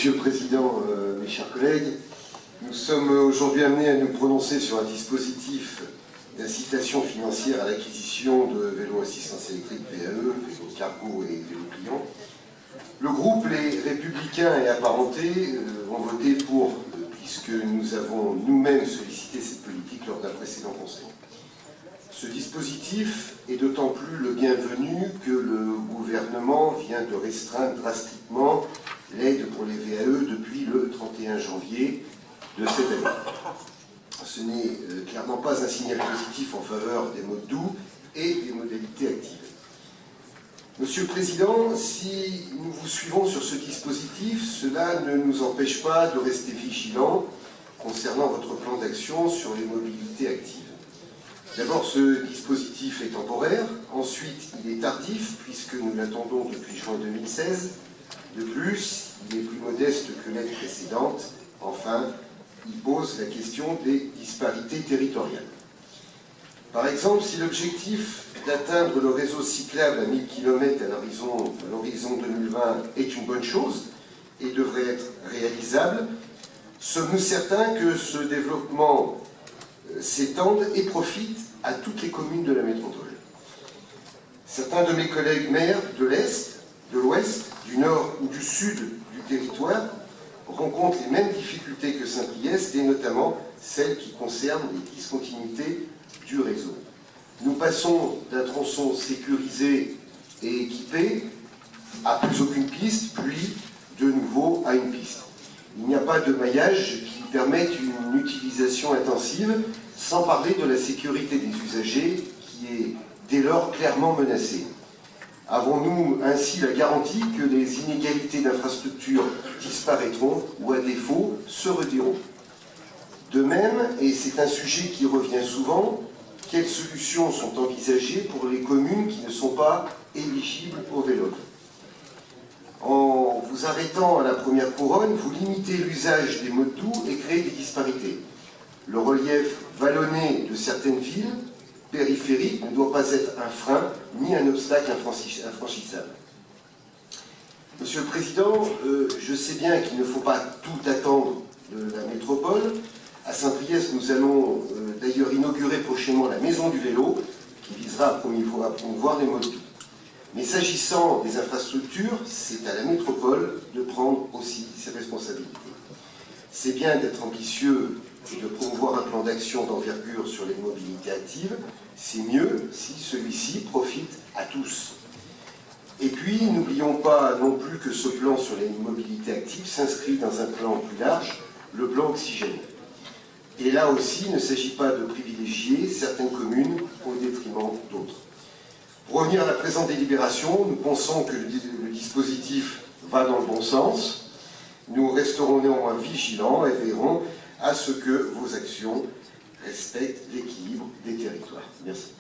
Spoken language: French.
Monsieur le Président, mes chers collègues, nous sommes aujourd'hui amenés à nous prononcer sur un dispositif d'incitation financière à l'acquisition de vélos assistance électrique VAE, vélos cargo et vélos clients. Le groupe Les Républicains et apparentés ont voté pour, puisque nous avons nous-mêmes sollicité cette politique lors d'un précédent conseil. Ce dispositif est d'autant plus le bienvenu que le gouvernement vient de restreindre drastiquement l'aide pour les VAE depuis le 31 janvier de cette année. Ce n'est clairement pas un signal positif en faveur des modes doux et des modalités actives. Monsieur le Président, si nous vous suivons sur ce dispositif, cela ne nous empêche pas de rester vigilants concernant votre plan d'action sur les mobilités actives. D'abord, ce dispositif est temporaire. Ensuite, il est tardif, puisque nous l'attendons depuis juin 2016. De plus, il est plus modeste que l'aide précédente. Enfin, il pose la question des disparités territoriales. Par exemple, si l'objectif d'atteindre le réseau cyclable à 1000 km à l'horizon 2020 est une bonne chose et devrait être réalisable, sommes-nous certains que ce développement s'étende et profite à toutes les communes de la métropole? Certains de mes collègues maires de l'Est, de l'Ouest, du Nord ou du Sud du territoire rencontrent les mêmes difficultés que Saint-Priest, et notamment celles qui concernent les discontinuités du réseau. Nous passons d'un tronçon sécurisé et équipé à plus aucune piste, puis de nouveau à une piste. Il n'y a pas de maillage qui permette une utilisation intensive, sans parler de la sécurité des usagers qui est dès lors clairement menacée. Avons-nous ainsi la garantie que les inégalités d'infrastructures disparaîtront ou, à défaut, se retireront? De même, et c'est un sujet qui revient souvent, quelles solutions sont envisagées pour les communes qui ne sont pas éligibles au vélo? En vous arrêtant à la première couronne, vous limitez l'usage des modes doux et créez des disparités. Le relief vallonné de certaines villes périphériques ne doit pas être un frein ni un obstacle infranchissable. Monsieur le Président, je sais bien qu'il ne faut pas tout attendre de la métropole. À Saint-Priest, nous allons d'ailleurs inaugurer prochainement la Maison du Vélo, qui visera à promouvoir les modes doux. Mais s'agissant des infrastructures, c'est à la métropole de prendre aussi ses responsabilités. C'est bien d'être ambitieux et de promouvoir un plan d'action d'envergure sur les mobilités actives, c'est mieux si celui-ci profite à tous. Et puis, n'oublions pas non plus que ce plan sur les mobilités actives s'inscrit dans un plan plus large, le plan oxygène. Et là aussi, il ne s'agit pas de privilégier certaines communes au détriment d'autres. Pour revenir à la présente délibération, nous pensons que le dispositif va dans le bon sens. Nous resterons néanmoins vigilants et veillerons à ce que vos actions respectent l'équilibre des territoires. Merci.